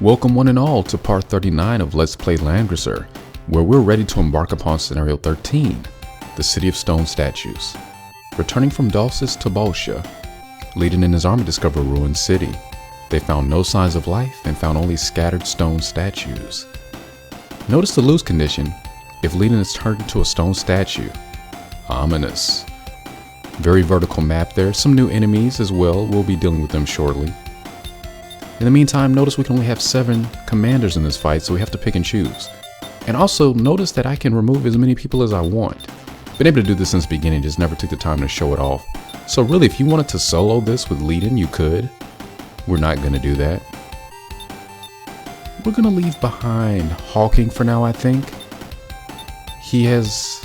Welcome one and all to part 39 of Let's Play Langrisser, where we're ready to embark upon scenario 13, the City of Stone Statues. Returning from Dalsis to Bolsha, Leiden and his army discover a ruined city. They found no signs of life and found only scattered stone statues. Notice the lose condition if Leiden is turned into a stone statue. Ominous. Very vertical map there, some new enemies as well, we'll be dealing with them shortly. In the meantime, notice we can only have 7 commanders in this fight, so we have to pick and choose. And also, notice that I can remove as many people as I want. Been able to do this since the beginning, just never took the time to show it off. So really, if you wanted to solo this with Leiden, you could. We're not going to do that. We're going to leave behind Hawking for now, I think. He was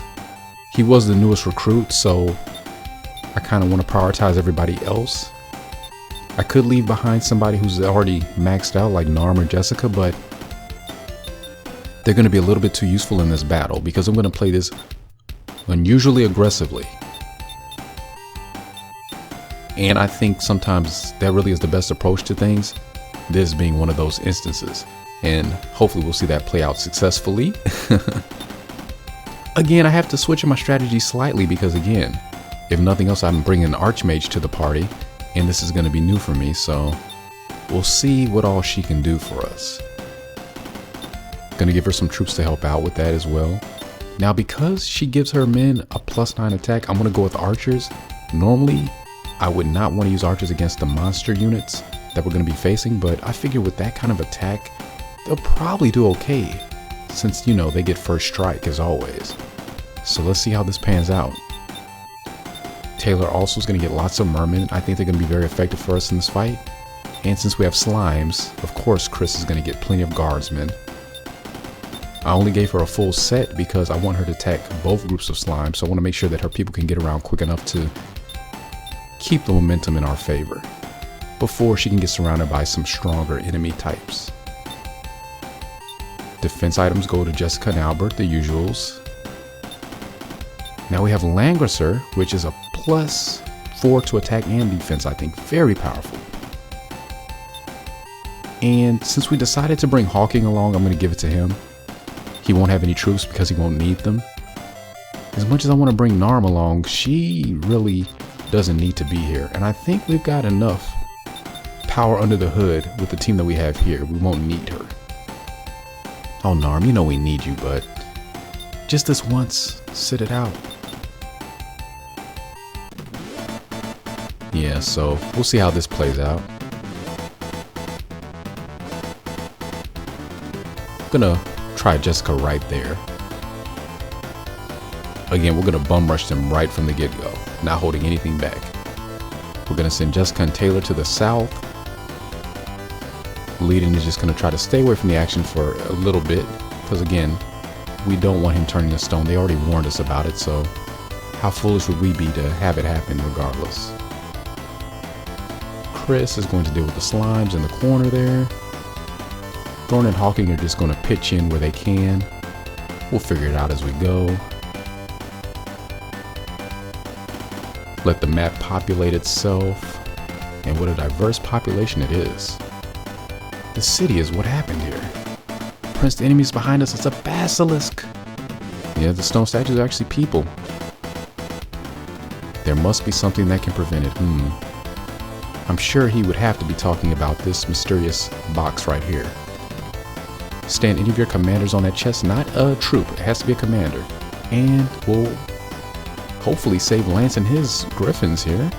the newest recruit, so I kind of want to prioritize everybody else. I could leave behind somebody who's already maxed out like Narm or Jessica, but they're going to be a little bit too useful in this battle because I'm going to play this unusually aggressively. And I think sometimes that really is the best approach to things, this being one of those instances. And hopefully we'll see that play out successfully. Again, I have to switch my strategy slightly because again, if nothing else, I'm bringing an Archmage to the party. And this is going to be new for me, so we'll see what all she can do for us. Gonna give her some troops to help out with that as well. Now, because she gives her men a +9 attack, I'm going to go with archers. Normally, I would not want to use archers against the monster units that we're going to be facing, but I figure with that kind of attack, they'll probably do okay, since, you know, they get first strike as always. So let's see how this pans out. Taylor also is going to get lots of mermen. I think they're going to be very effective for us in this fight. And since we have slimes, of course Chris is going to get plenty of guardsmen. I only gave her a full set because I want her to attack both groups of slimes, so I want to make sure that her people can get around quick enough to keep the momentum in our favor before she can get surrounded by some stronger enemy types. Defense items go to Jessica and Albert, the usuals. Now we have Langrisser, which is a +4 to attack and defense, I think. Very powerful. And since we decided to bring Hawking along, I'm going to give it to him. He won't have any troops because he won't need them. As much as I want to bring Narm along, she really doesn't need to be here. And I think we've got enough power under the hood with the team that we have here. We won't need her. Oh, Narm, you know we need you, but just this once, sit it out. Yeah, so we'll see how this plays out. I'm gonna try Jessica right there. Again, we're gonna bum rush them right from the get-go, not holding anything back. We're gonna send Jessica and Taylor to the south. Leiden is just gonna try to stay away from the action for a little bit, because again, we don't want him turning to stone. They already warned us about it, so how foolish would we be to have it happen regardless? Chris is going to deal with the slimes in the corner there. Thorn and Hawking are just going to pitch in where they can. We'll figure it out as we go. Let the map populate itself. And what a diverse population it is. The city is what happened here. Prince, the enemies behind us, it's a basilisk. Yeah, the stone statues are actually people. There must be something that can prevent it. I'm sure he would have to be talking about this mysterious box right here. Stand any of your commanders on that chest, not a troop, it has to be a commander. And we'll hopefully save Lance and his griffins here.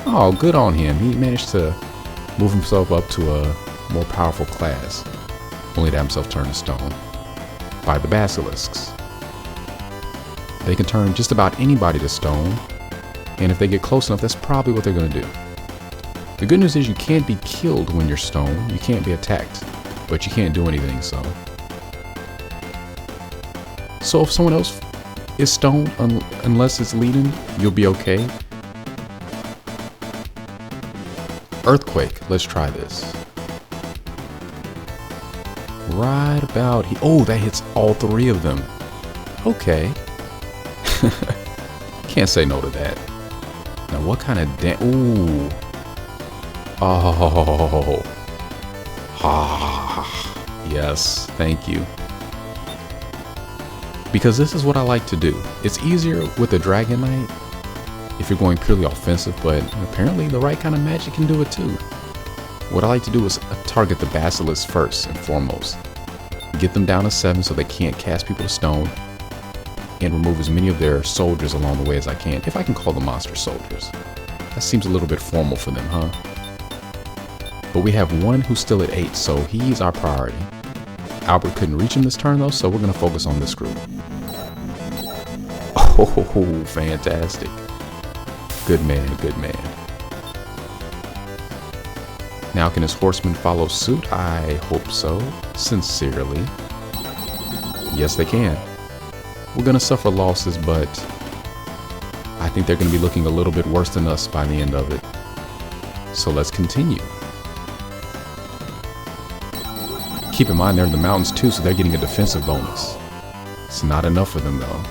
Oh, good on him. He managed to move himself up to a more powerful class, only to have himself turn to stone by the basilisks. They can turn just about anybody to stone, and if they get close enough, that's probably what they're going to do. The good news is you can't be killed when you're stone. You can't be attacked, but you can't do anything, so. So if someone else is stone, unless it's Leiden, you'll be okay. Earthquake, let's try this. Right about here. Oh, that hits all 3 of them. Okay. Can't say no to that. Now what kind of ooh. Oh. Ha ha Yes, thank you. Because this is what I like to do. It's easier with the Dragon Knight if you're going purely offensive, but apparently the right kind of magic can do it too. What I like to do is target the Basilisk first and foremost. Get them down to 7 so they can't cast people to stone, and remove as many of their soldiers along the way as I can, if I can call them monster soldiers. That seems a little bit formal for them, huh? But we have one who's still at 8, so he's our priority. Albert couldn't reach him this turn though, so we're gonna focus on this group. Oh, fantastic. Good man, good man. Now can his horsemen follow suit? I hope so. Sincerely. Yes, they can. We're gonna suffer losses, but I think they're gonna be looking a little bit worse than us by the end of it. So let's continue. Keep in mind they're in the mountains too, so they're getting a defensive bonus. It's not enough for them though.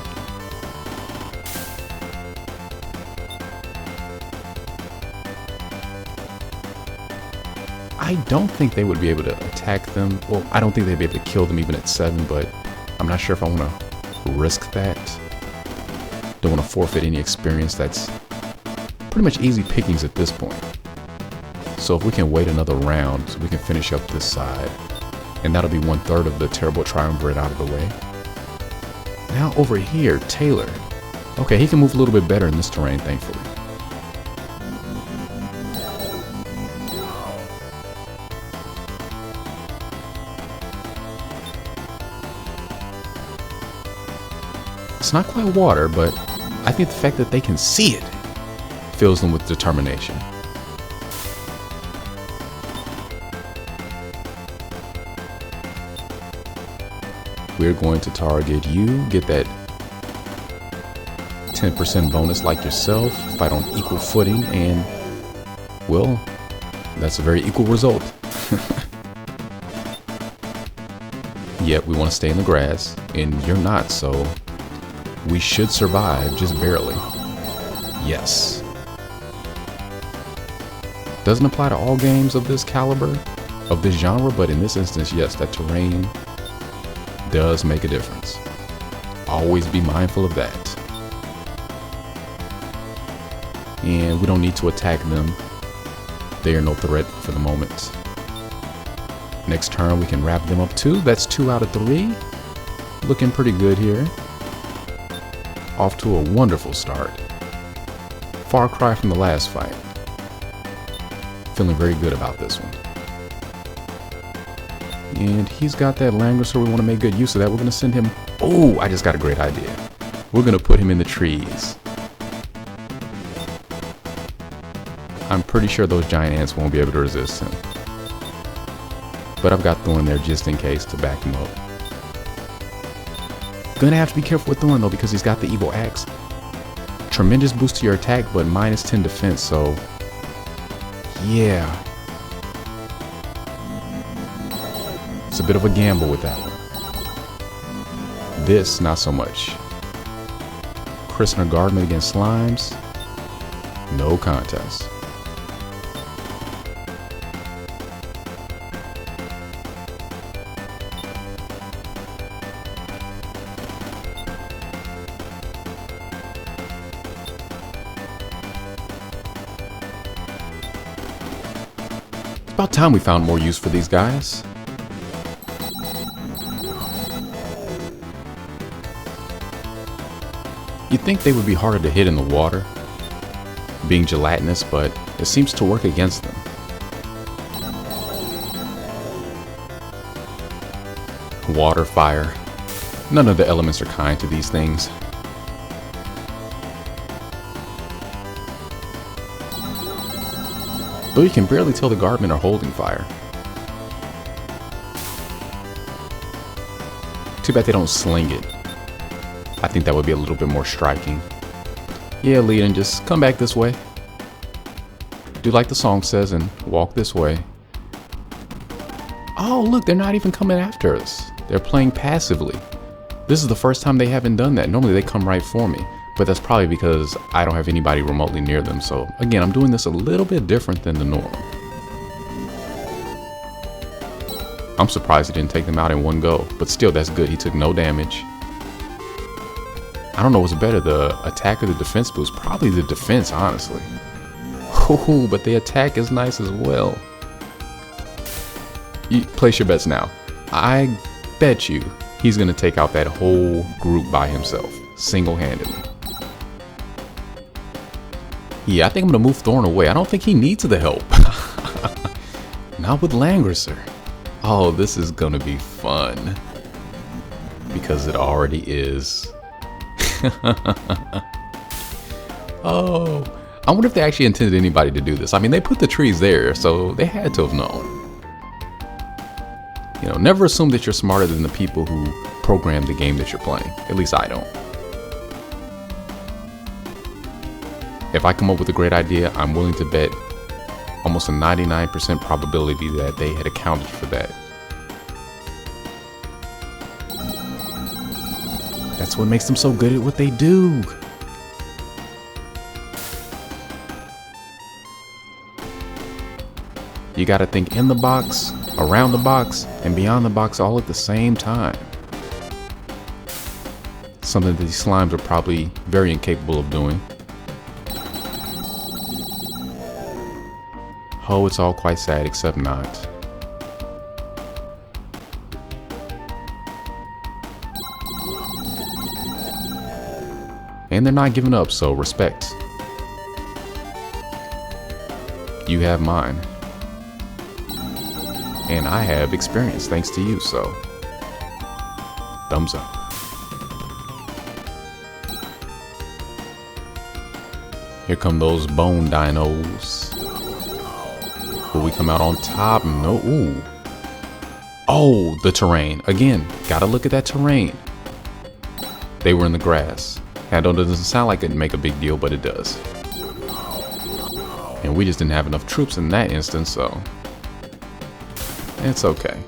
I don't think they would be able to attack them. Well, I don't think they'd be able to kill them even at 7, but I'm not sure if I want to risk that. Don't want to forfeit any experience. That's pretty much easy pickings at this point. So if we can wait another round, we can finish up this side. And that'll be 1/3 of the terrible triumvirate out of the way. Now over here, Taylor. Okay, he can move a little bit better in this terrain, thankfully. It's not quite water, but I think the fact that they can see it fills them with determination. We're going to target you, get that 10% bonus like yourself, fight on equal footing, and, well, that's a very equal result. Yep, we want to stay in the grass, and you're not, so we should survive, just barely. Yes. Doesn't apply to all games of this caliber, of this genre, but in this instance, yes, that terrain does make a difference. Always be mindful of that. And we don't need to attack them. They are no threat for the moment. Next turn we can wrap them up too. That's 2 out of 3. Looking pretty good here. Off to a wonderful start. Far cry from the last fight. Feeling very good about this one. And he's got that Langrisser. We want to make good use of that. We're going to send him... Oh, I just got a great idea. We're going to put him in the trees. I'm pretty sure those giant ants won't be able to resist him. But I've got Thorn there just in case to back him up. Gonna have to be careful with Thorn though because he's got the evil axe. Tremendous boost to your attack, but minus 10 defense, so... yeah. It's a bit of a gamble with that one. This, not so much. Christener Guardman against Slimes. No contest. It's about time we found more use for these guys. You'd think they would be harder to hit in the water, being gelatinous, but it seems to work against them. Water, fire. None of the elements are kind to these things. Though you can barely tell the guardmen are holding fire. Too bad they don't sling it. I think that would be a little bit more striking. Yeah, Leon, just come back this way. Do like the song says and walk this way. Oh, look, they're not even coming after us. They're playing passively. This is the first time they haven't done that. Normally they come right for me, but that's probably because I don't have anybody remotely near them. So again, I'm doing this a little bit different than the norm. I'm surprised he didn't take them out in one go, but still, that's good. He took no damage. I don't know what's better, the attack or the defense boost. Probably the defense, honestly. Ooh, but the attack is nice as well. You place your bets now. I bet you he's going to take out that whole group by himself, single-handedly. Yeah, I think I'm going to move Thorn away. I don't think he needs the help. Not with Langrisser. Oh, this is going to be fun. Because it already is. Oh, I wonder if they actually intended anybody to do this. I mean, they put the trees there, so they had to have known. You know, never assume that you're smarter than the people who programmed the game that you're playing. At least I don't. If I come up with a great idea, I'm willing to bet almost a 99% probability that they had accounted for that. That's what makes them so good at what they do. You gotta think in the box, around the box, and beyond the box all at the same time. Something that these slimes are probably very incapable of doing. Oh, it's all quite sad, except not. And they're not giving up, so respect. You have mine. And I have experience thanks to you, so thumbs up. Here come those bone dinos. Will we come out on top? No. Ooh. Oh, the terrain. Again, gotta look at that terrain. They were in the grass. I know it doesn't sound like it'd make a big deal, but it does. And we just didn't have enough troops in that instance, so it's okay.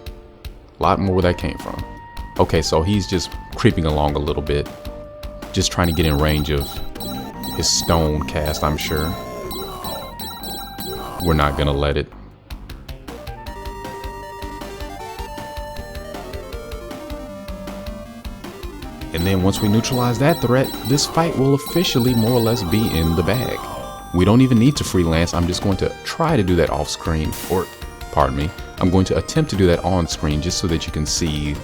A lot more where that came from. Okay, so he's just creeping along a little bit. Just trying to get in range of his stone cast, I'm sure. We're not gonna let it. And then once we neutralize that threat, this fight will officially more or less be in the bag. We don't even need to freelance. I'm just going to try to do that off screen, or pardon me, I'm going to attempt to do that on screen just so that you can see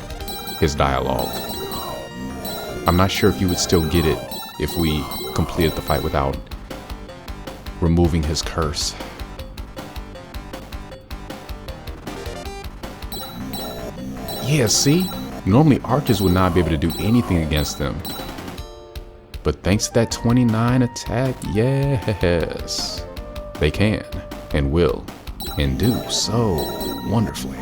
his dialogue. I'm not sure if you would still get it if we completed the fight without removing his curse. Yeah, see? Normally archers would not be able to do anything against them. But thanks to that 29 attack, yes, they can and will and do so wonderfully.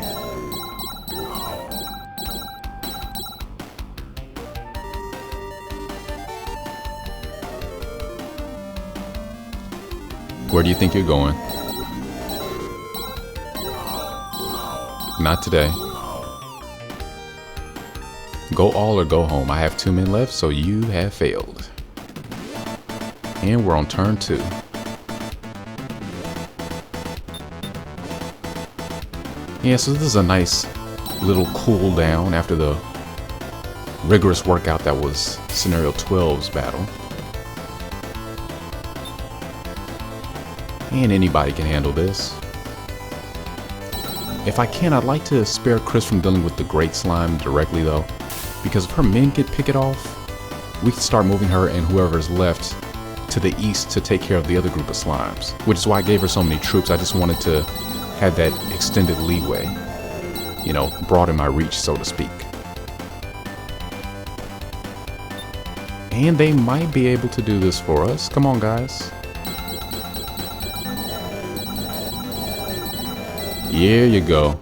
Where do you think you're going? Not today. Go all or go home. I have 2 men left, so you have failed. And we're on turn 2. Yeah, so this is a nice little cool down after the rigorous workout that was Scenario 12's battle. And anybody can handle this. If I can, I'd like to spare Chris from dealing with the Great Slime directly though. Because if her men could pick it off, we can start moving her and whoever's left to the east to take care of the other group of slimes. Which is why I gave her so many troops. I just wanted to have that extended leeway. You know, broaden my reach, so to speak. And they might be able to do this for us. Come on, guys. Here you go.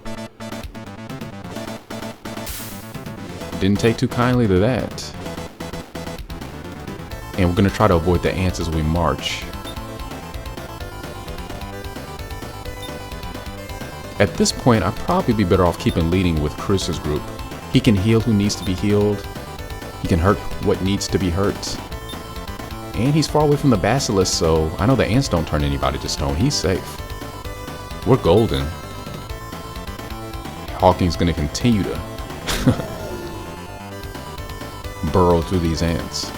Didn't take too kindly to that. And we're going to try to avoid the ants as we march. At this point, I'd probably be better off keeping leading with Chris's group. He can heal who needs to be healed. He can hurt what needs to be hurt. And he's far away from the basilisk, so I know the ants don't turn anybody to stone. He's safe. We're golden. Hawking's going to continue to burrow through these ants.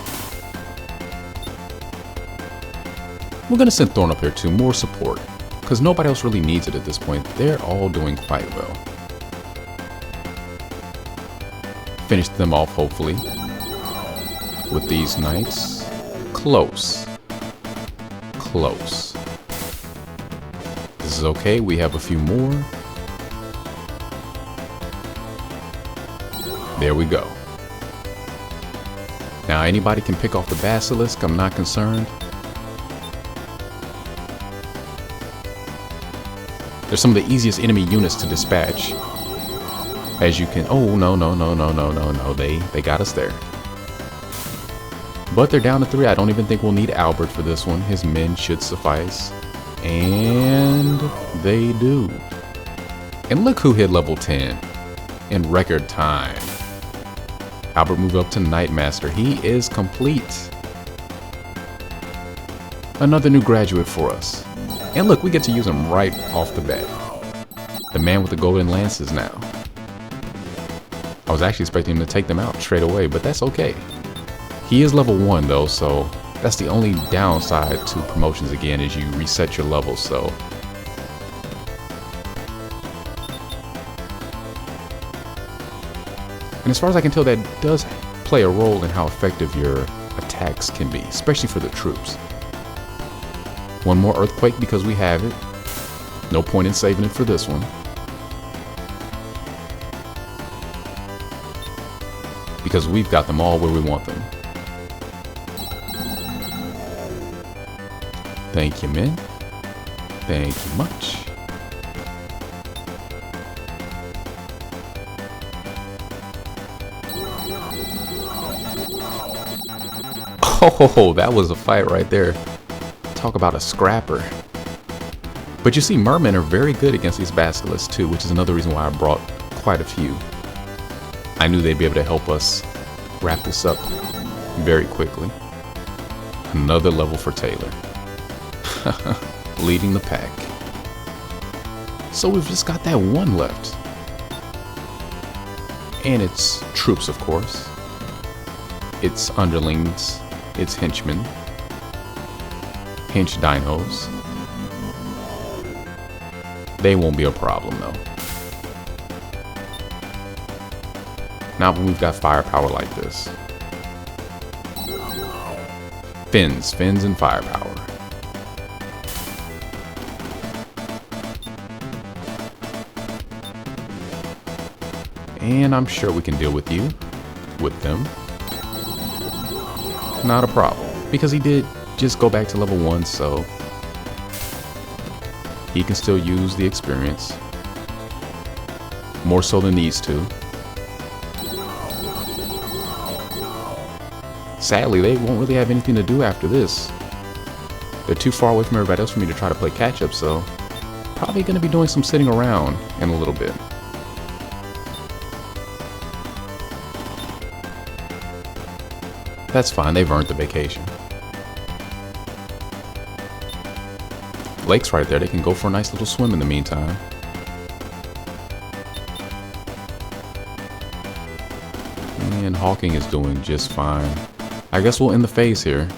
We're going to send Thorn up here too, more support, because nobody else really needs it at this point. They're all doing quite well. Finish them off, hopefully, with these knights. Close. Close. This is okay. We have a few more. There we go. Now anybody can pick off the basilisk. I'm not concerned. They're some of the easiest enemy units to dispatch. As you can, oh no, they got us there. But they're down to 3. I don't even think we'll need Albert for this one. His men should suffice. And they do. And look who hit level 10 in record time. Albert moved up to Knightmaster. He is complete. Another new graduate for us. And look, we get to use him right off the bat. The man with the golden lances now. I was actually expecting him to take them out straight away, but that's okay. He is level 1 though, so that's the only downside to promotions again, is you reset your levels, so. And as far as I can tell, that does play a role in how effective your attacks can be, especially for the troops. One more earthquake because we have it. No point in saving it for this one. Because we've got them all where we want them. Thank you, men. Thank you much. Oh, that was a fight right there. Talk about a scrapper. But you see, mermen are very good against these basilisks too, which is another reason why I brought quite a few. I knew they'd be able to help us wrap this up very quickly. Another level for Taylor. Leading the pack. So we've just got that one left. And it's troops, of course. It's underlings. It's henchmen. Hench dinos. They won't be a problem though. Not when we've got firepower like this. Fins and firepower. And I'm sure we can deal with you, with them. Not a problem, because he did just go back to level 1, so he can still use the experience. More so than these two. Sadly, they won't really have anything to do after this. They're too far away from everybody else for me to try to play catch up, so probably going to be doing some sitting around in a little bit. That's fine, they've earned the vacation. Lake's right there, they can go for a nice little swim in the meantime. And Hawking is doing just fine. I guess we'll end the phase here.